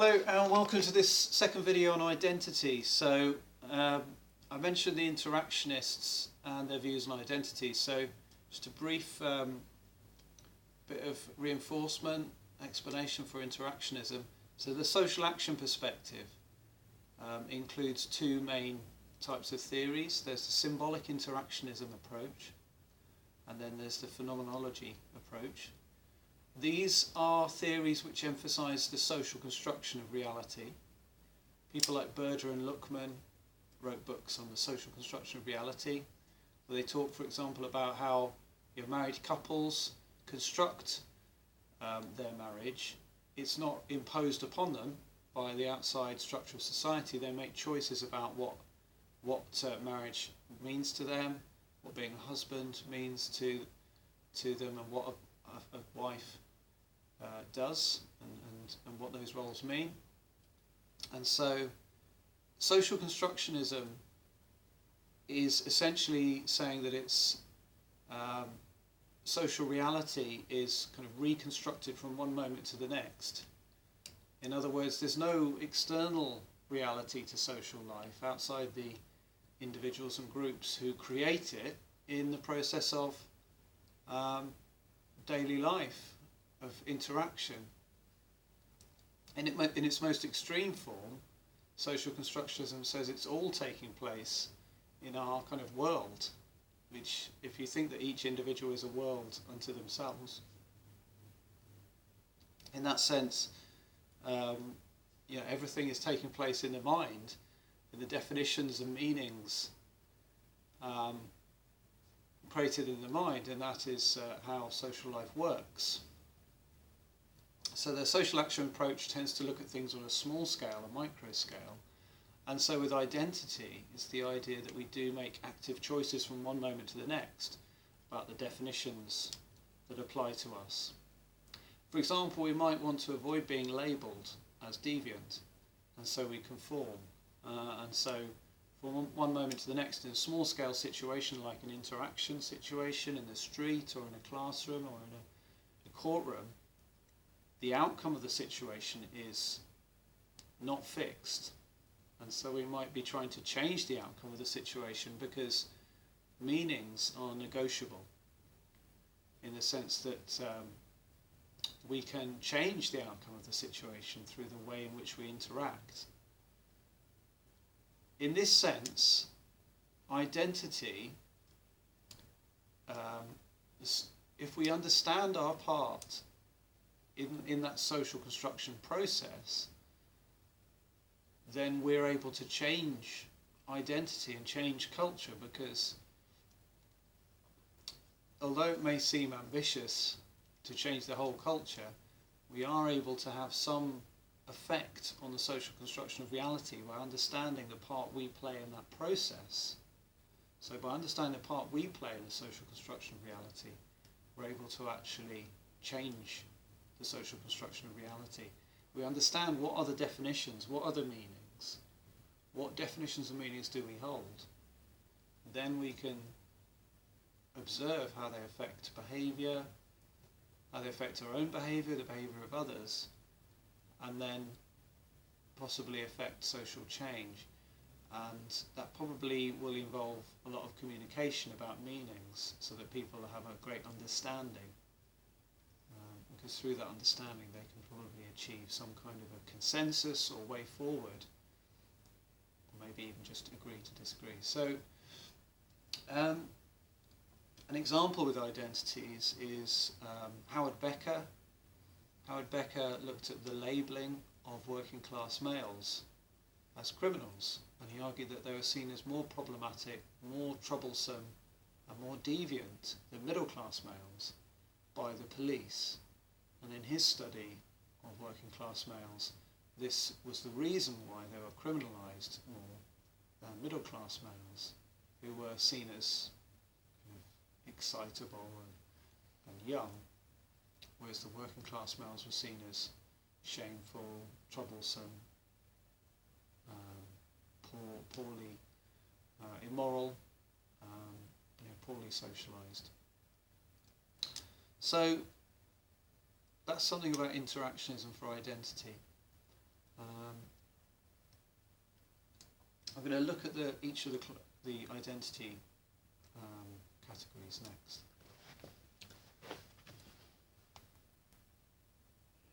Hello and welcome to this second video on identity. So I mentioned the Interactionists and their views on identity. So just a brief bit of reinforcement, explanation for interactionism. So the social action perspective includes two main types of theories. There's the symbolic interactionism approach, and then there's the phenomenology approach. These are theories which emphasise the social construction of reality. People like Berger and Luckman wrote books on the social construction of reality, where they talk, for example, about how married couples construct their marriage. It's not imposed upon them by the outside structure of society. They make choices about what marriage means to them, what being a husband means to them, and what a wife does, and what those roles mean. And so social constructionism is essentially saying that it's social reality is kind of reconstructed from one moment to the next. In other words, there's no external reality to social life outside the individuals and groups who create it in the process of daily life, of interaction. In its most extreme form, social constructionism says it's all taking place in our kind of world, which, if you think that each individual is a world unto themselves, in that sense, everything is taking place in the mind, in the definitions and meanings created in the mind, and that is how social life works. So the social action approach tends to look at things on a small scale, a micro scale, and so with identity, it's the idea that we do make active choices from one moment to the next about the definitions that apply to us. For example, we might want to avoid being labelled as deviant, and so we conform. And so from one moment to the next, in a small scale situation like an interaction situation in the street or in a classroom or in a courtroom, the outcome of the situation is not fixed. And so we might be trying to change the outcome of the situation because meanings are negotiable, in the sense that we can change the outcome of the situation through the way in which we interact. In this sense, identity, if we understand our part in that social construction process, then we're able to change identity and change culture, because although it may seem ambitious to change the whole culture, we are able to have some effect on the social construction of reality by understanding the part we play in that process. So by understanding the part we play in the social construction of reality, we're able to actually change the social construction of reality. We understand what are the definitions, what are the meanings, what definitions and meanings do we hold. Then we can observe how they affect behaviour, how they affect our own behaviour, the behaviour of others, and then possibly affect social change. And that probably will involve a lot of communication about meanings, so that people have a great understanding. Because through that understanding they can probably achieve some kind of a consensus or way forward, or maybe even just agree to disagree. So an example with identities is Howard Becker. Howard Becker looked at the labelling of working class males as criminals, and he argued that they were seen as more problematic, more troublesome and more deviant than middle class males by the police. And in his study of working class males, this was the reason why they were criminalised more than middle class males, who were seen as excitable and young, whereas the working class males were seen as shameful, troublesome, poorly, immoral, poorly socialised. So that's something about interactionism for identity. I'm going to look at each of the identity categories next.